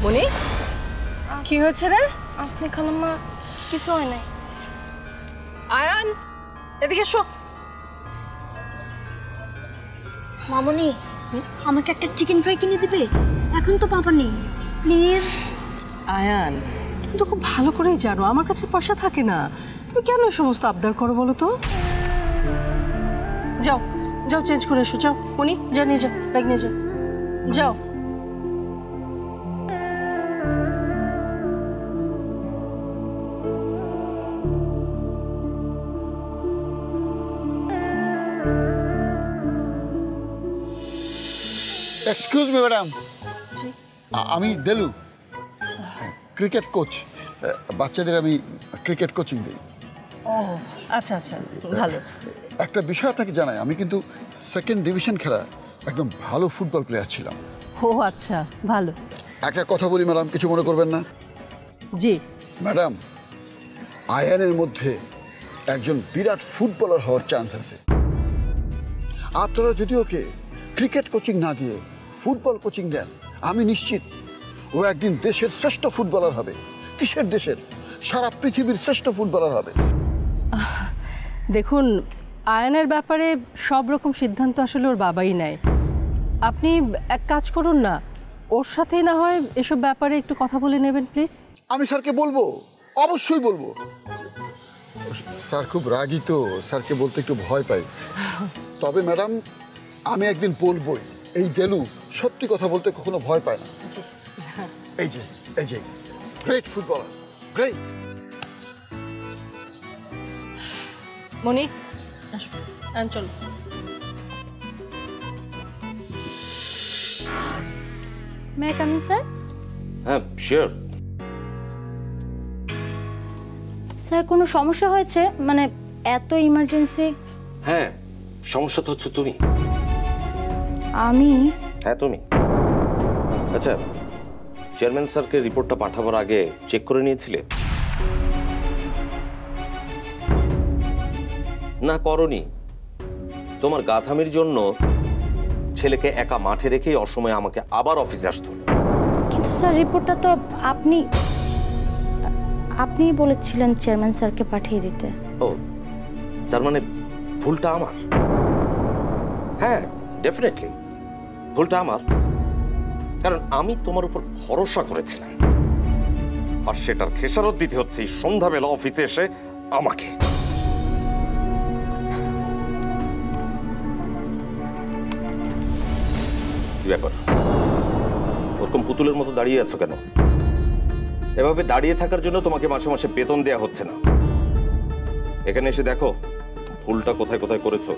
মনি কি হয়েছে রে? আপনি খালাম্মা কিছু হয় নাই। আয়ান এদিকে এসো। মামনি আমাকে একটা চিকেন ফ্রাই কিনে দিবে? এখন তো পাপা নেই, প্লিজ। আয়ান তুমি তো খুব ভালো করেই জানো আমার কাছে পয়সা থাকে না, তুমি কেন এই সমস্ত আবদার করো বলো তো? যাও যাও চেঞ্জ করে এসো, যাও মনি যা নিয়ে যাও, ব্যাগ নিয়ে যাও, যাও। এক্সকিউজ মি ম্যাডাম, আমি দেলু, ক্রিকেট কোচ। বাচ্চাদের আমি ক্রিকেট কোচিং দিই। ও আচ্ছা আচ্ছা, ভালো। একটা বিষয় আপনাকে জানাই, আমি কিন্তু সেকেন্ড ডিভিশন খেলা একদম ভালো ফুটবল প্লেয়ার ছিলাম। ও আচ্ছা, ভালো। একটা কথা বলি ম্যাডাম, কিছু মনে করবেন না? জি ম্যাডাম, আয়ানের মধ্যে একজন বিরাট ফুটবলার হওয়ার চান্স আছে। আপনারা যদি ওকে ক্রিকেট কোচিং না দিয়ে ফুটবল কোচিং দেন, আমি নিশ্চিত ও একদিন দেশের শ্রেষ্ঠ ফুটবলার হবে। কিসের দেশের, সারা পৃথিবীর শ্রেষ্ঠ ফুটবলার হবে। দেখুন, আয়ানের ব্যাপারে সব রকম সিদ্ধান্ত আসলে ওর বাবাই নেয়। আপনি এক কাজ করুন না, ওর সাথেই না হয় এসব ব্যাপারে একটু কথা বলে নেবেন প্লিজ। আমি স্যারকে বলবো, অবশ্যই বলবো। স্যার খুব রাগী তো, স্যারকে বলতে একটু ভয় পাই। তবে ম্যাডাম, আমি একদিন বলবোই, এই দেলু সত্যি কথা বলতে কখনো ভয় পায় না। এই যে এই যে গ্রেট ফুটবলার, গ্রেট। মনি চলো। May I come in sir? হ্যাঁ শিওর। স্যার কোনো সমস্যা হয়েছে? মানে এত ইমার্জেন্সি? হ্যাঁ, সমস্যা তো হচ্ছে তুমি। আমি? হ্যাঁ তুমি। আচ্ছা, চেয়ারম্যান স্যারকে রিপোর্টটা পাঠাবার আগে চেক করে নিয়েছিলে? না করনি। তোমার গাধামির জন্য ছেলেকে একা মাঠে রেখেই অসময়ে আমাকে আবার অফিসে আসতে হলো। কিন্তু স্যার রিপোর্টটা তো আপনিই বলেছিলেন চেয়ারম্যান স্যারকে পাঠিয়ে দিতে। ও, তার মানে ভুলটা আমার? হ্যাঁ ডেফিনেটলি ভুলটা আমার, কারণ আমি তোমার উপর ভরসা করেছিলাম, আর সেটার খেসারত দিতে হচ্ছে এই সন্ধ্যাবেলা অফিসে এসে আমাকে। কি ব্যাপার, ওরকম পুতুলের মতো দাঁড়িয়ে আছো কেন? এভাবে দাঁড়িয়ে থাকার জন্য তোমাকে মাসে মাসে বেতন দেয়া হচ্ছে না। এখানে এসে দেখো ভুলটা কোথায় কোথায় করেছো।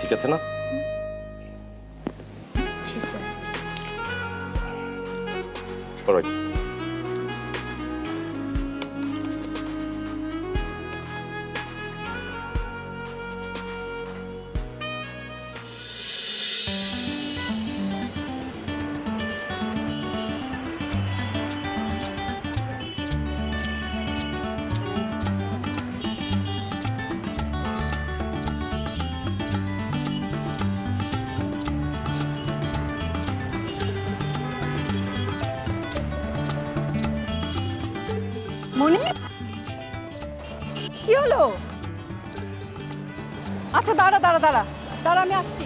ঠিক আছে না? জি স্যার। অলরাইট। মনি কি হলো? আচ্ছা দাঁড়া দাঁড়া দাঁড়া দাঁড়া, আমি আসছি।